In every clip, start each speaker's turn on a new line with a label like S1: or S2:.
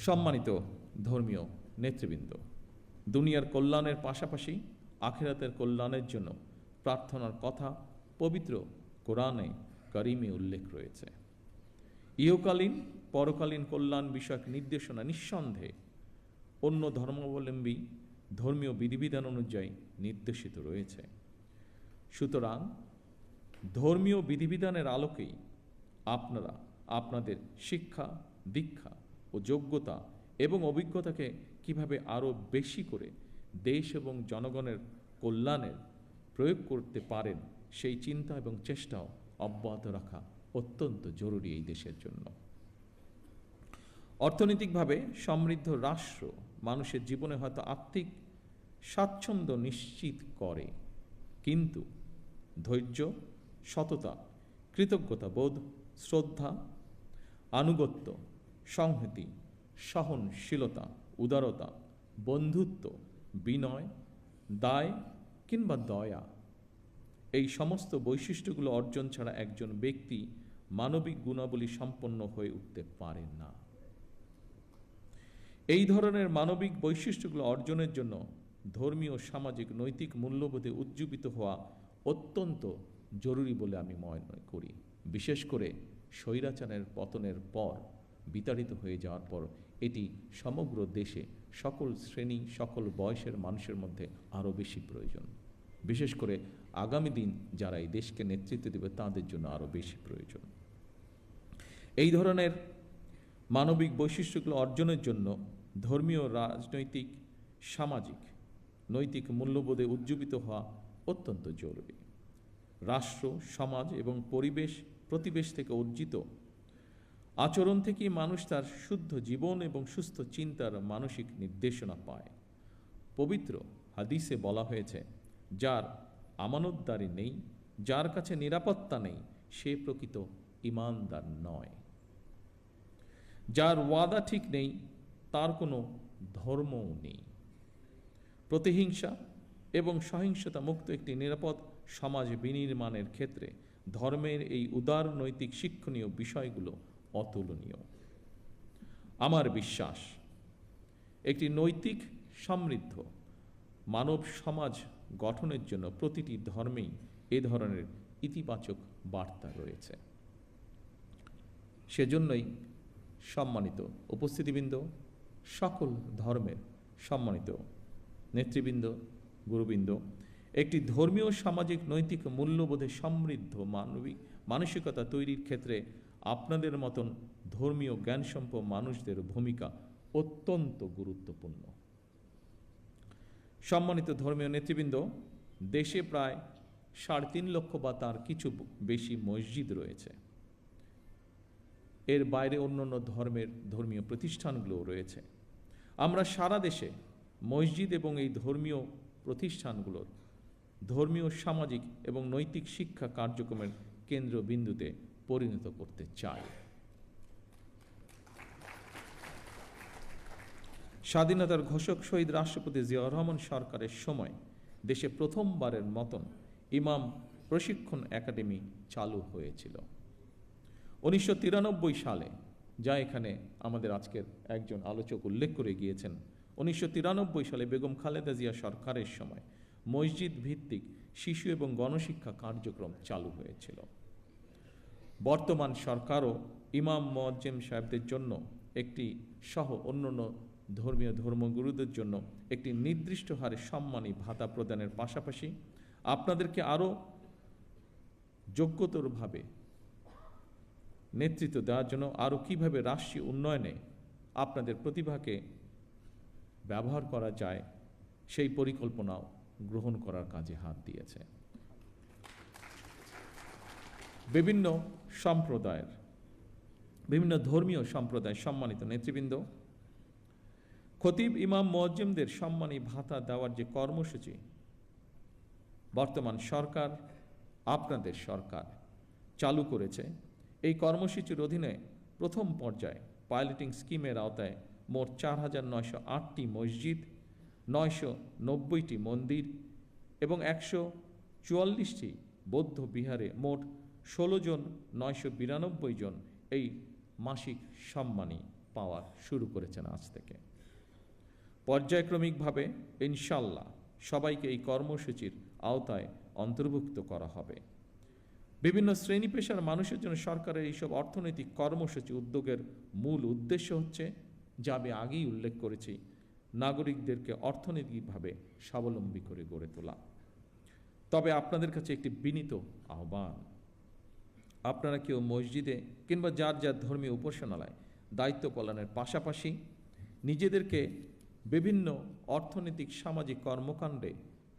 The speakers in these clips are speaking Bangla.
S1: সম্মানিত ধর্মীয় নেতৃবৃন্দ, দুনিয়ার কল্যাণের পাশাপাশি আখিরাতের কল্যাণের জন্য প্রার্থনার কথা পবিত্র কোরআনে কারিমে উল্লেখ রয়েছে। ইহকালীন পরকালীন কল্যাণ বিষয়ক নির্দেশনা নিঃসন্দেহে অন্য ধর্মাবলম্বী ধর্মীয় বিধিবিধান অনুযায়ী নির্দেশিত রয়েছে। সুতরাং ধর্মীয় বিধিবিধানের আলোকেই আপনারা আপনাদের শিক্ষা, দীক্ষা ও যোগ্যতা এবং অভিজ্ঞতাকে কিভাবে আরও বেশি করে দেশ এবং জনগণের কল্যাণের প্রয়োগ করতে পারেন সেই চিন্তা এবং চেষ্টাও অব্যাহত রাখা অত্যন্ত জরুরি এই দেশের জন্য। অর্থনৈতিকভাবে সমৃদ্ধ রাষ্ট্র মানুষের জীবনে হয়তো আর্থিক স্বাচ্ছন্দ্য নিশ্চিত করে, কিন্তু ধৈর্য, সততা, কৃতজ্ঞতাবোধ, শ্রদ্ধা, আনুগত্য, সংহতি, সহনশীলতা, উদারতা, বন্ধুত্ব, বিনয়, দায় কিংবা দয়া, এই সমস্ত বৈশিষ্ট্যগুলো অর্জন ছাড়া একজন ব্যক্তি মানবিক গুণাবলী সম্পন্ন হয়ে উঠতে পারে না। এই ধরনের মানবিক বৈশিষ্ট্যগুলো অর্জনের জন্য ধর্মীয়, সামাজিক, নৈতিক মূল্যবোধে উজ্জীবিত হওয়া অত্যন্ত জরুরি বলে আমি মনে করি। বিশেষ করে স্বৈরাচারের পতনের পর, বিতাড়িত হয়ে যাওয়ার পর এটি সমগ্র দেশে সকল শ্রেণী, সকল বয়সের মানুষের মধ্যে আরও বেশি প্রয়োজন। বিশেষ করে আগামী দিন যারা এই দেশকে নেতৃত্ব দেবে তাদের জন্য আরও বেশি প্রয়োজন। এই ধরনের মানবিক বৈশিষ্ট্যগুলো অর্জনের জন্য ধর্মীয়, রাজনৈতিক, সামাজিক, নৈতিক মূল্যবোধে উজ্জীবিত হওয়া অত্যন্ত জরুরি। রাষ্ট্র, সমাজ এবং প্রতিবেশ থেকে অর্জিত আচরণ থেকেই মানুষ তার শুদ্ধ জীবন এবং সুস্থ চিন্তার মানসিক নির্দেশনা পায়। পবিত্র হাদিসে বলা হয়েছে, যার আমানতদারি নেই, যার কাছে নিরাপত্তা নেই, সে প্রকৃত ঈমানদার নয়। যার ওয়াদা ঠিক নেই, তার কোনো ধর্মও নেই। প্রতিহিংসা এবং সহিংসতা মুক্ত একটি নিরাপদ সমাজ বিনির্মাণের ক্ষেত্রে ধর্মের এই উদার নৈতিক শিক্ষণীয় বিষয়গুলো অতুলনীয়। আমার বিশ্বাস, একটি নৈতিক, সমৃদ্ধ মানব সমাজ গঠনের জন্য প্রতিটি ধর্মেই এ ধরনের ইতিবাচক বার্তা রয়েছে। সেজন্যই সম্মানিত উপস্থিতিবৃন্দ, সকল ধর্মের সম্মানিত নেতৃবৃন্দ, গুরুবৃন্দ, একটি ধর্মীয়, সামাজিক, নৈতিক মূল্যবোধে সমৃদ্ধ মানসিকতা তৈরির ক্ষেত্রে আপনাদের মতন ধর্মীয় জ্ঞানসম্পন্ন মানুষদের ভূমিকা অত্যন্ত গুরুত্বপূর্ণ। সম্মানিত ধর্মীয় নেতৃবৃন্দ, দেশে প্রায় 3.5 লক্ষ বা তার কিছু বেশি মসজিদ রয়েছে। এর বাইরে অন্যান্য ধর্মীয় প্রতিষ্ঠানগুলোও রয়েছে। আমরা সারা দেশে মসজিদ এবং এই ধর্মীয় প্রতিষ্ঠানগুলোর ধর্মীয়, সামাজিক এবং নৈতিক শিক্ষা কার্যক্রমের কেন্দ্রবিন্দুতে পরিণত করতে চাই। স্বাধীনতার ঘোষক শহীদ রাষ্ট্রপতি জিয়াউর রহমান সরকারের সময় দেশে প্রথমবারের মতন ইমাম প্রশিক্ষণ একাডেমি চালু হয়েছিল 1993 সালে, যা এখানে আমাদের আজকের একজন আলোচক উল্লেখ করে গিয়েছেন। 1993 সালে বেগম খালেদা জিয়া সরকারের সময় মসজিদ ভিত্তিক শিশু এবং গণশিক্ষা কার্যক্রম চালু হয়েছিল। বর্তমান সরকারও ইমাম মুয়াজ্জিম সাহেবদের জন্য একটি সহ অন্যান্য ধর্মগুরুদের জন্য একটি নির্দিষ্ট হারে সম্মানী ভাতা প্রদানের পাশাপাশি আপনাদেরকে আরও যোগ্যতরভাবে নেতৃত্ব দেওয়ার জন্য আরও কীভাবে রাষ্ট্রীয় উন্নয়নে আপনাদের প্রতিভাকে ব্যবহার করা যায় সেই পরিকল্পনাও গ্রহণ করার কাজে হাত দিয়েছে। বিভিন্ন ধর্মীয় সম্প্রদায় সম্মানিত নেতৃবৃন্দ, খতিব, ইমাম, মুয়াজ্জিমদের সম্মানী ভাতা দেওয়ার যে কর্মসূচি বর্তমান সরকার, আপনাদের সরকার চালু করেছে, এই কর্মসূচির অধীনে প্রথম পর্যায়ে পাইলটিং স্কিমের আওতায় মোট 4,908টি মসজিদ, 990টি মন্দির এবং 144টি বৌদ্ধ বিহারে মোট 16 জন 992 জন এই মাসিক সম্মানী পাওয়া শুরু করেছেন আজ থেকে। পর্যায়ক্রমিকভাবে ইনশাল্লাহ সবাইকে এই কর্মসূচির আওতায় অন্তর্ভুক্ত করা হবে। বিভিন্ন শ্রেণী পেশার মানুষের জন্য সরকারের এইসব অর্থনৈতিক কর্মসূচি উদ্যোগের মূল উদ্দেশ্য হচ্ছে, যা আমি আগেই উল্লেখ করেছি, নাগরিকদেরকে অর্থনৈতিকভাবে স্বাবলম্বী করে গড়ে তোলা। তবে আপনাদের কাছে একটি বিনীত আহ্বান, আপনারা কেউ মসজিদে কিংবা যার যার ধর্মীয় উপাসনালয় দায়িত্ব পালনের পাশাপাশি নিজেদেরকে বিভিন্ন অর্থনৈতিক সামাজিক কর্মকাণ্ডে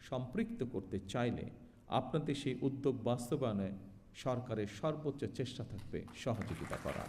S1: সম্পৃক্ত করতে চাইলে আপনাদের সেই উদ্যোগ বাস্তবায়নে সরকারের সর্বোচ্চ চেষ্টা থাকবে সহযোগিতা করা।